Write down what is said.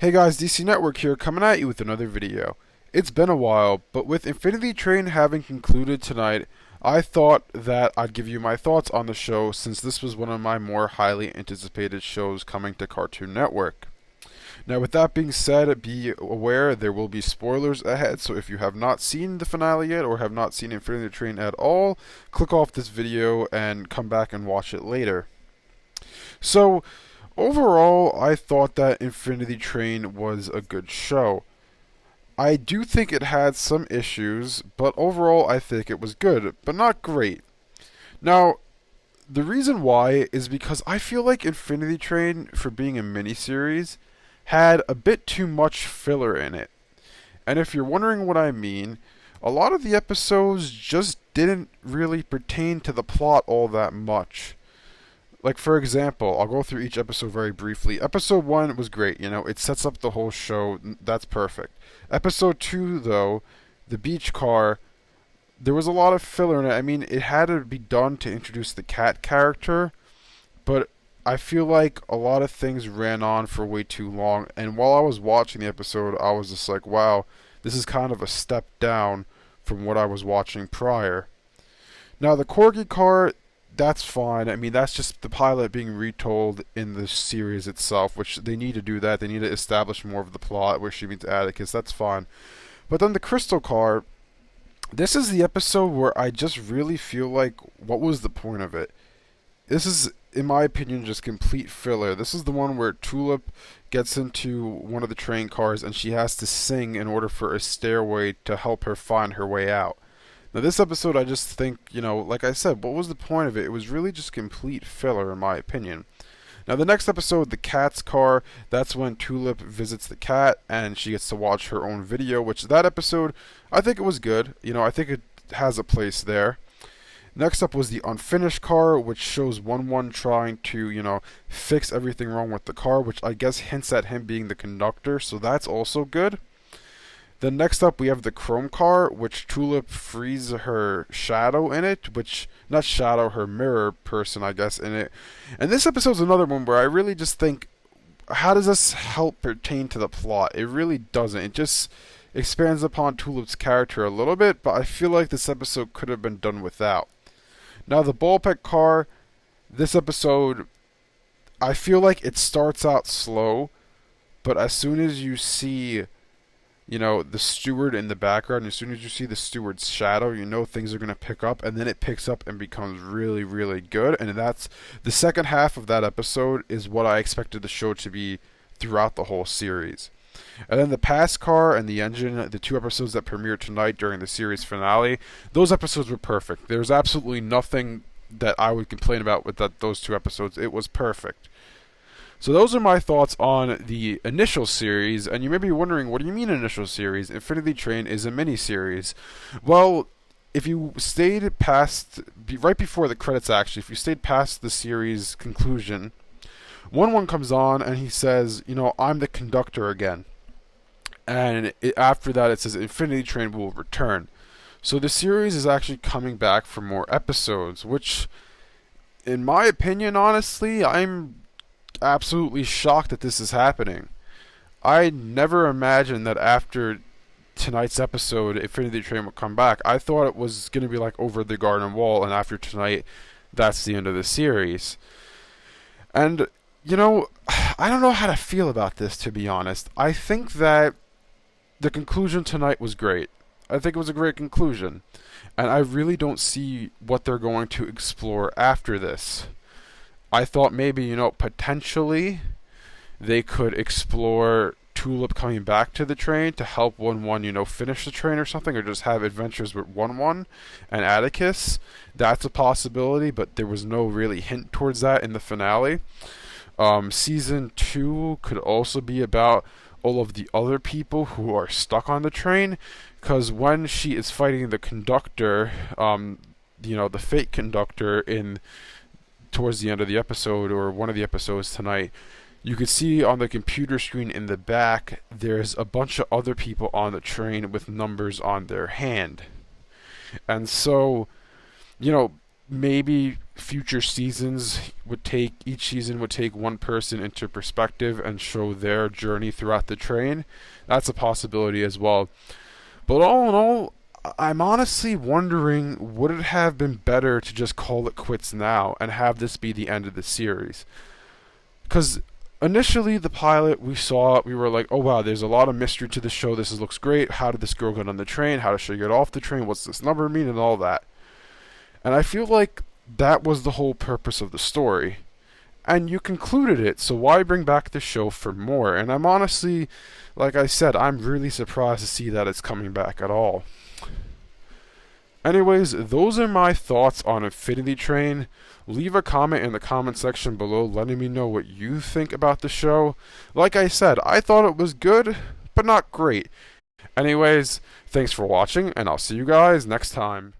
Hey guys, DC Network here, coming at you with another video. It's been a while, but with Infinity Train having concluded tonight, I thought that I'd give you my thoughts on the show since this was one of my more highly anticipated shows coming to Cartoon Network. Now with that being said, be aware there will be spoilers ahead, so if you have not seen the finale yet or have not seen Infinity Train at all, click off this video and come back and watch it later. So, overall, I thought that Infinity Train was a good show. I do think it had some issues, but overall I think it was good, but not great. Now, the reason why is because I feel like Infinity Train, for being a miniseries, had a bit too much filler in it. And if you're wondering what I mean, a lot of the episodes just didn't really pertain to the plot all that much. Like, for example, I'll go through each episode very briefly. Episode 1 was great, it sets up the whole show, that's perfect. Episode 2, though, the beach car, there was a lot of filler in it. I mean, it had to be done to introduce the cat character, but I feel like a lot of things ran on for way too long, and while I was watching the episode, I was just like, wow, this is kind of a step down from what I was watching prior. Now, the Corgi car, that's fine. I mean, that's just the pilot being retold in the series itself, which they need to do that. They need to establish more of the plot where she meets Atticus. That's fine. But then the Crystal car, this is the episode where I just really feel like, what was the point of it? This is, in my opinion, just complete filler. This is the one where Tulip gets into one of the train cars and she has to sing in order for a stairway to help her find her way out. Now, this episode, I just think, like I said, what was the point of it? It was really just complete filler, in my opinion. Now, the next episode, the cat's car, that's when Tulip visits the cat, and she gets to watch her own video, which that episode, I think it was good. I think it has a place there. Next up was the unfinished car, which shows 1-1 trying to, fix everything wrong with the car, which I guess hints at him being the conductor, so that's also good. Then next up we have the Chrome car, which Tulip frees her shadow in it, not shadow, her mirror person, I guess, in it. And this episode's another one where I really just think, how does this help pertain to the plot? It really doesn't. It just expands upon Tulip's character a little bit, but I feel like this episode could have been done without. Now the Ballpet car, this episode, I feel like it starts out slow, but as soon as you see the steward in the background, as soon as you see the steward's shadow, things are going to pick up, and then it picks up and becomes really, really good. And that's the second half of that episode is what I expected the show to be throughout the whole series. And then the Pass Car and the Engine, the two episodes that premiered tonight during the series finale, those episodes were perfect. There's absolutely nothing that I would complain about with those two episodes. It was perfect. So those are my thoughts on the initial series, and you may be wondering, what do you mean initial series? Infinity Train is a mini-series. Well, if you stayed past, right before the credits actually, if you stayed past the series conclusion, 1-1 comes on and he says, I'm the conductor again. And after that it says Infinity Train will return. So the series is actually coming back for more episodes, which, in my opinion, honestly, I'm absolutely shocked that this is happening. I never imagined that after tonight's episode, Infinity Train would come back. I thought it was going to be like Over the Garden Wall, and after tonight, that's the end of the series. And, I don't know how to feel about this, to be honest. I think that the conclusion tonight was great. I think it was a great conclusion. And I really don't see what they're going to explore after this. I thought maybe, potentially they could explore Tulip coming back to the train to help 1-1, finish the train or something, or just have adventures with 1-1 and Atticus. That's a possibility, but there was no really hint towards that in the finale. Season 2 could also be about all of the other people who are stuck on the train, because when she is fighting the conductor, the fake conductor towards the end of the episode, or one of the episodes tonight, you could see on the computer screen in the back there's a bunch of other people on the train with numbers on their hand. And so, maybe future seasons would take each season would take one person into perspective and show their journey throughout the train. That's a possibility as well. But all in all, I'm honestly wondering, would it have been better to just call it quits now and have this be the end of the series? Because initially, the pilot we saw, we were like, oh wow, there's a lot of mystery to the show. Looks great. How did this girl get on the train? How does she get off the train? What's this number mean? And all that. And I feel like that was the whole purpose of the story. And you concluded it, so why bring back the show for more? And I'm honestly, like I said, I'm really surprised to see that it's coming back at all. Anyways, those are my thoughts on Infinity Train. Leave a comment in the comment section below letting me know what you think about the show. Like I said, I thought it was good, but not great. Anyways, thanks for watching, and I'll see you guys next time.